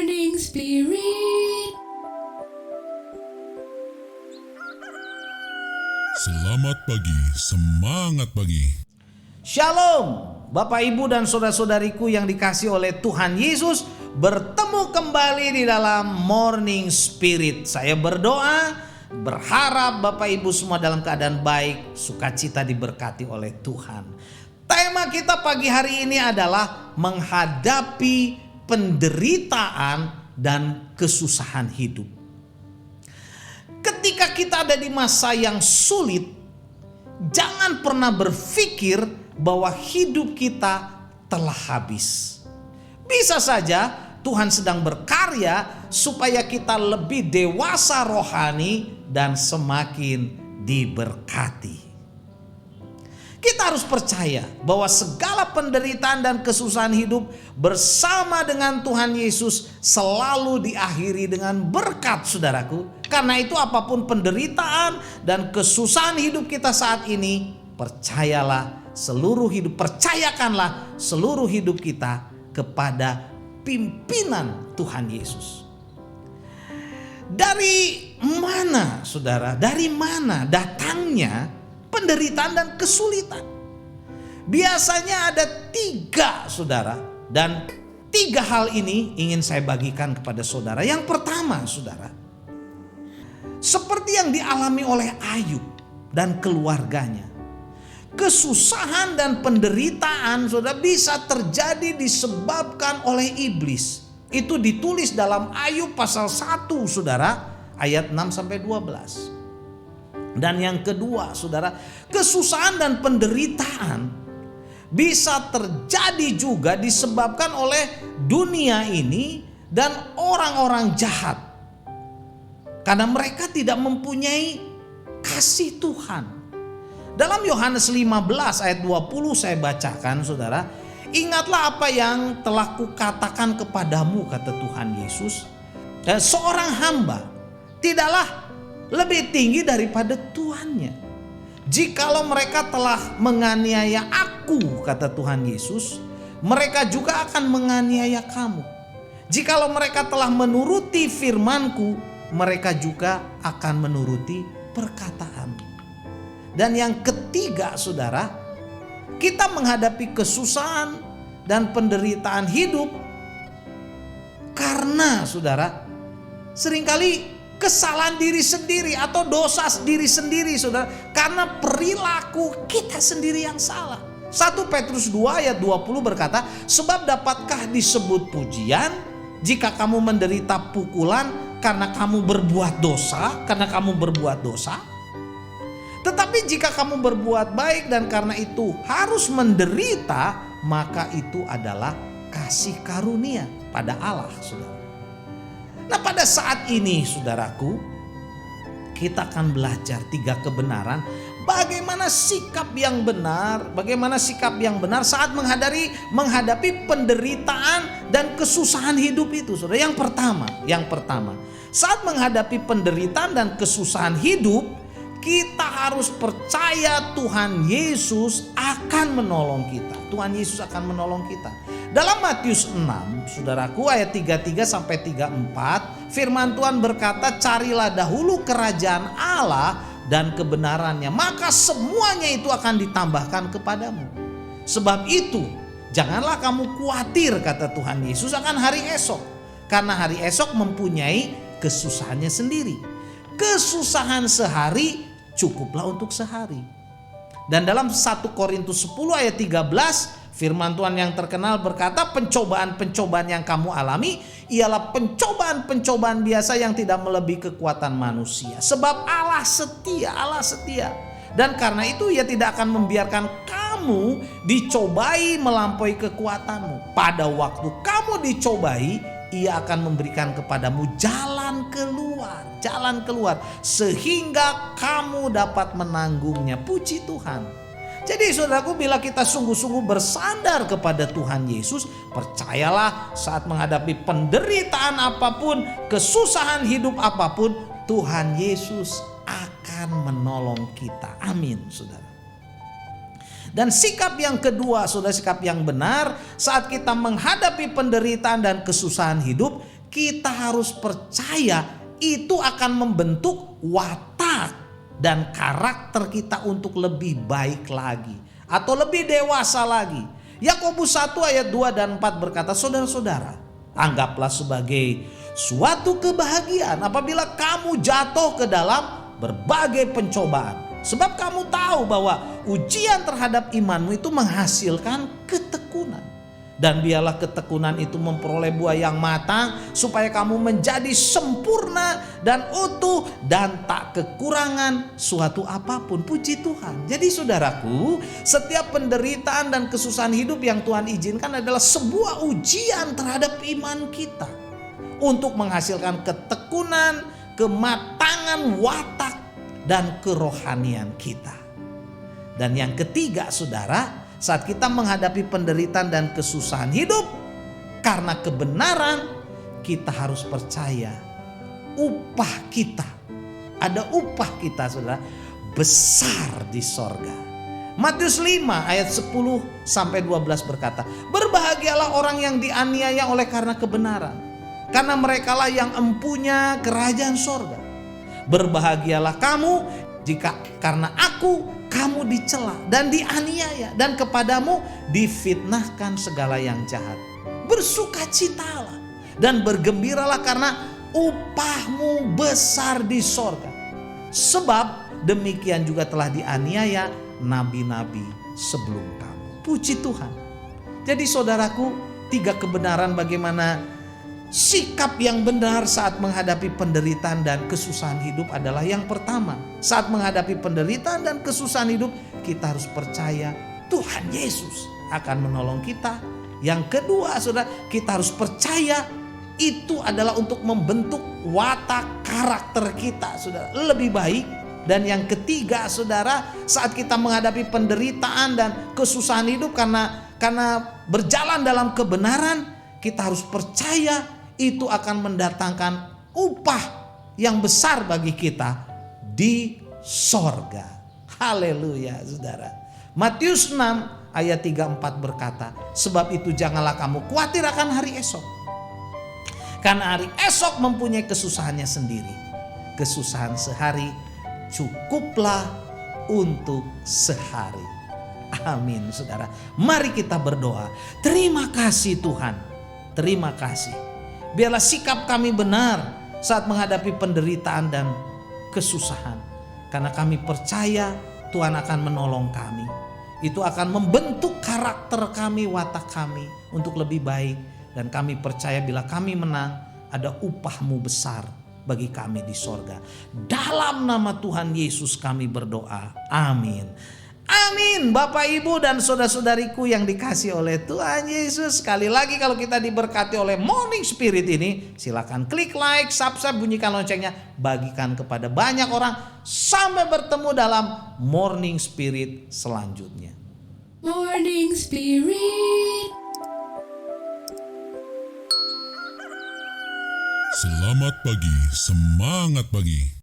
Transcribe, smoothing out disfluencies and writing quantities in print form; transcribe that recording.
Morning Spirit. Selamat pagi, semangat pagi. Shalom, Bapak Ibu dan saudara-saudariku yang dikasih oleh Tuhan Yesus. Bertemu kembali di dalam Morning Spirit. Saya berdoa, berharap Bapak Ibu semua dalam keadaan baik, sukacita diberkati oleh Tuhan. Tema kita pagi hari ini adalah menghadapi penderitaan dan kesusahan hidup. Ketika kita ada di masa yang sulit, jangan pernah berpikir bahwa hidup kita telah habis. Bisa saja Tuhan sedang berkarya supaya kita lebih dewasa rohani dan semakin diberkati. Kita harus percaya bahwa segala penderitaan dan kesusahan hidup bersama dengan Tuhan Yesus selalu diakhiri dengan berkat, saudaraku. Karena itu apapun penderitaan dan kesusahan hidup kita saat ini, percayakanlah seluruh hidup kita kepada pimpinan Tuhan Yesus. Dari mana, saudara? Dari mana datangnya penderitaan dan kesulitan? Biasanya ada 3, saudara, dan 3 hal ini ingin saya bagikan kepada saudara. Yang pertama, saudara, seperti yang dialami oleh Ayub dan keluarganya, kesusahan dan penderitaan, saudara, bisa terjadi disebabkan oleh iblis. Itu ditulis dalam Ayub pasal 1, saudara, ayat 6-12. Dan yang kedua, saudara, kesusahan dan penderitaan bisa terjadi juga disebabkan oleh dunia ini dan orang-orang jahat. Karena mereka tidak mempunyai kasih Tuhan. Dalam Yohanes 15 ayat 20 saya bacakan, saudara. Ingatlah apa yang telah kukatakan kepadamu, kata Tuhan Yesus. Seorang hamba tidaklah lebih tinggi daripada tuannya. Jikalau mereka telah menganiaya aku, kata Tuhan Yesus, mereka juga akan menganiaya kamu. Jikalau mereka telah menuruti firmanku, mereka juga akan menuruti perkataan. Dan yang ketiga, saudara, kita menghadapi kesusahan dan penderitaan hidup karena, saudara, seringkali kesalahan diri sendiri atau dosa diri sendiri, saudara, karena perilaku kita sendiri yang salah. 1 Petrus 2 ayat 20 berkata, sebab dapatkah disebut pujian jika kamu menderita pukulan karena kamu berbuat dosa, Tetapi jika kamu berbuat baik dan karena itu harus menderita, maka itu adalah kasih karunia pada Allah, saudara. Nah, pada saat ini, saudaraku, kita akan belajar 3 kebenaran. Bagaimana sikap yang benar saat menghadapi penderitaan dan kesusahan hidup itu, saudara. Yang pertama, saat menghadapi penderitaan dan kesusahan hidup, kita harus percaya Tuhan Yesus akan menolong kita. Tuhan Yesus akan menolong kita. Dalam Matius 6, saudaraku, ayat 33-34, firman Tuhan berkata, carilah dahulu kerajaan Allah dan kebenarannya, maka semuanya itu akan ditambahkan kepadamu. Sebab itu, janganlah kamu khawatir, kata Tuhan Yesus, akan hari esok. Karena hari esok mempunyai kesusahannya sendiri. Kesusahan sehari cukuplah untuk sehari. Dan dalam 1 Korintus 10 ayat 13, firman Tuhan yang terkenal berkata, pencobaan-pencobaan yang kamu alami ialah pencobaan-pencobaan biasa yang tidak melebihi kekuatan manusia. Sebab Allah setia. Dan karena itu Ia tidak akan membiarkan kamu dicobai melampaui kekuatanmu. Pada waktu kamu dicobai, Ia akan memberikan kepadamu jalan keluar, sehingga kamu dapat menanggungnya. Puji Tuhan. Jadi, saudaraku, bila kita sungguh-sungguh bersandar kepada Tuhan Yesus, percayalah saat menghadapi penderitaan apapun, kesusahan hidup apapun, Tuhan Yesus akan menolong kita. Amin, saudara. Dan sikap yang kedua, saudara, sikap yang benar saat kita menghadapi penderitaan dan kesusahan hidup, kita harus percaya itu akan membentuk watak dan karakter kita untuk lebih baik lagi atau lebih dewasa lagi. Yakobus 1 ayat 2 dan 4 berkata, saudara-saudara, anggaplah sebagai suatu kebahagiaan apabila kamu jatuh ke dalam berbagai pencobaan. Sebab kamu tahu bahwa ujian terhadap imanmu itu menghasilkan ketekunan. Dan biarlah ketekunan itu memperoleh buah yang matang, supaya kamu menjadi sempurna dan utuh dan tak kekurangan suatu apapun. Puji Tuhan. Jadi saudaraku, setiap penderitaan dan kesusahan hidup yang Tuhan izinkan adalah sebuah ujian terhadap iman kita, untuk menghasilkan ketekunan, kematangan watak, dan kerohanian kita. Dan yang ketiga saudara, saat kita menghadapi penderitaan dan kesusahan hidup karena kebenaran, kita harus percaya upah kita, ada upah kita saudara, besar di sorga. Matius 5 ayat 10 sampai 12 berkata, berbahagialah orang yang dianiaya oleh karena kebenaran, karena merekalah yang empunya kerajaan sorga. Berbahagialah kamu jika karena aku kamu dicela dan dianiaya, dan kepadamu difitnahkan segala yang jahat. Bersukacitalah dan bergembiralah karena upahmu besar di sorga. Sebab demikian juga telah dianiaya nabi-nabi sebelum kamu. Puji Tuhan. Jadi saudaraku, 3 kebenaran bagaimana sikap yang benar saat menghadapi penderitaan dan kesusahan hidup adalah yang pertama, saat menghadapi penderitaan dan kesusahan hidup kita harus percaya Tuhan Yesus akan menolong kita. Yang kedua saudara, kita harus percaya itu adalah untuk membentuk watak karakter kita saudara lebih baik. Dan yang ketiga saudara, saat kita menghadapi penderitaan dan kesusahan hidup karena berjalan dalam kebenaran, kita harus percaya itu akan mendatangkan upah yang besar bagi kita di sorga. Haleluya saudara. Matius 6 ayat 3-4 berkata, sebab itu janganlah kamu khawatir akan hari esok, karena hari esok mempunyai kesusahannya sendiri. Kesusahan sehari cukuplah untuk sehari. Amin saudara. Mari kita berdoa. Terima kasih Tuhan. Terima kasih. Biarlah sikap kami benar saat menghadapi penderitaan dan kesusahan. Karena kami percaya Tuhan akan menolong kami. Itu akan membentuk karakter kami, watak kami untuk lebih baik. Dan kami percaya bila kami menang, ada upahmu besar bagi kami di sorga. Dalam nama Tuhan Yesus kami berdoa. Amin. Amin. Bapak, Ibu, dan saudara-saudariku yang dikasih oleh Tuhan Yesus. Sekali lagi kalau kita diberkati oleh Morning Spirit ini, silakan klik like, subscribe, bunyikan loncengnya, bagikan kepada banyak orang. Sampai bertemu dalam Morning Spirit selanjutnya. Morning Spirit. Selamat pagi, semangat pagi.